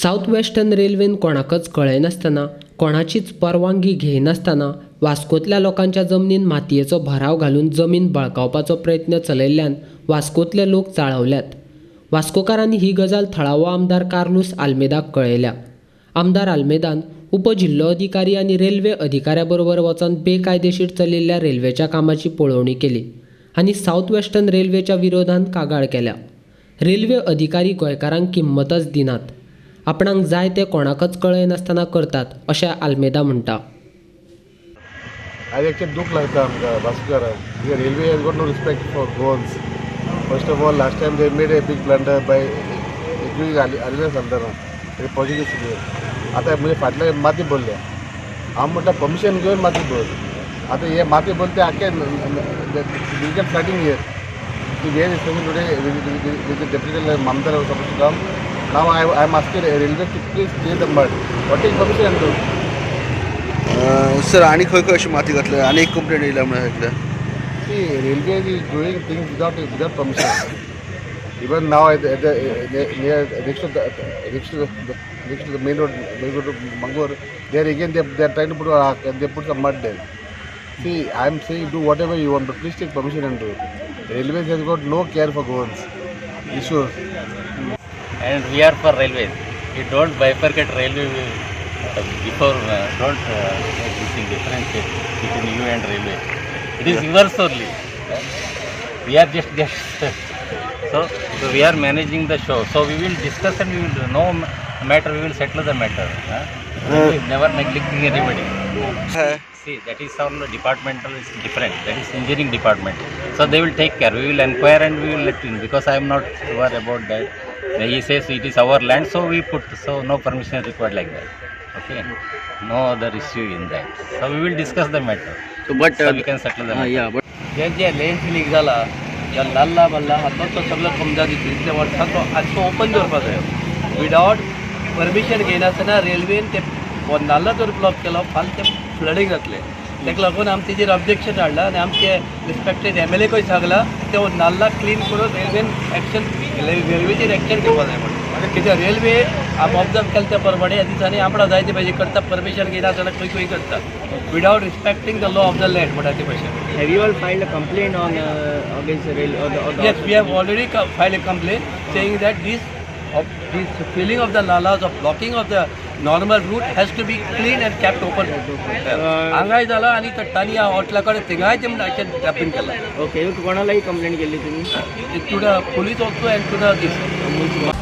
South western रेल्वेन कोणाकच कळयनासतना कोणाचीच परवानगी घेयनासतना वास्कोतल्या लोकांच्या जमनीन मातयेचो भराव घालून जमीन बळकावपाचो प्रयत्न चलयल्ल्यान वास्कोतले लोक चाळवल्यात. वास्कोकारांनी ही गजाल थळावो आमदार कार्लोस आल्मेदाक कळयल्या. आमदार आल्मेदान उपजिल्लो अधिकारी आनी रेल्वे अधिकाऱ्या बरोबर वचून बेकायदेशीर चलिल्ल्या रेल्वेच्या कामाची पळोवणी केली आनी साऊथ वेस्टर्न रेल्वेच्या विरोधांत कागाळ केल्या. रेल्वे अधिकारी गोंयकारांक किंमतच दिनात, आपणाक जाय ते कोणाकच कळयनासतना करतात अशें आल्मेदा म्हणटा. आज actually दुख लगता आमकां वास्कोकारांक. Railway has got no respect for goans. First of all, last time they made a big blunder by giving Alina Saldana a Portuguese citizen. आता म्हणजे फाटल्या माती बोलल्या, हांव म्हटलं परमिशन घेवन माती बोल. आता हे माती बोलते आख्या लीगल फायटिंग हियर. की where is today with the deputy Mamdar was supposed to come. Now I am asking railway to please clear the mud. What is permission to? Sir आणि खंय खंय अशी माती घातल्या आणि एक कंप्लेंट येयला म्हणून ऐकल्या. See, railway is doing things without permission. Even now at the next to the main road to Mangur, there again they are trying to put a arc and they put some mud there. See, I am saying do whatever you want, but please take permission and do it. Railways has got no care for goans issues. And we are for railways. You don't bifurcate railway before. Don't make this difference between you and railway. It is yours only. We are just guests. So we are managing the show. So we will discuss and we will know matter. We will settle the matter. We will never neglecting anybody. See, that is our departmental is different. That is engineering department. So they will take care. We will inquire and we will let you in, because I am not sure about that. He says it is our land, so we put, so no permission required like that. Okay, no other issue in that. So we will discuss the matter. But So we can settle the matter. yeah, but जे lens leak जाला या नाल्ला बल्ला हातलो तो सगळो कमजा दितले वर्सां तो आजचो ओपन दवरपाक जाय. विदावट परमिशन घेयनासतना रेल्वेन ते नाल्ला जर ब्लॉक केलो फाल ते फ्लडींग जातले. ताका लागून आमी तेजेर ऑब्जेक्शन हाडला आनी आमचे रिस्पेक्टेड MLA कोय सांगला ते नाल्ला क्लीन करून रेल्वेन एक्शन रेल्वेचेर एक्शन घेवपाक जाय म्हणून. कित्याक रेल्वे आमी ऑब्जर्व केले त्या प्रमाणे ह्या दिसांनी आपणा जाय ते भाजी करता, परमिशन घेयनासतना खंय खंय करता without respecting the law of the land म्हणटा ते भाशेन. Have you all filed a complaint on against the rail or the Yes, we have already filed a complaint saying that this filling of the nalas, of blocking of the normal route has to be clean and kept open. हांगाय जाला आनी तट्टानी हॉटला कडेन थिंगाय ते डॅपिंग केला. Okay, कोणालाही complaint केली तुम्ही? To the police also and to the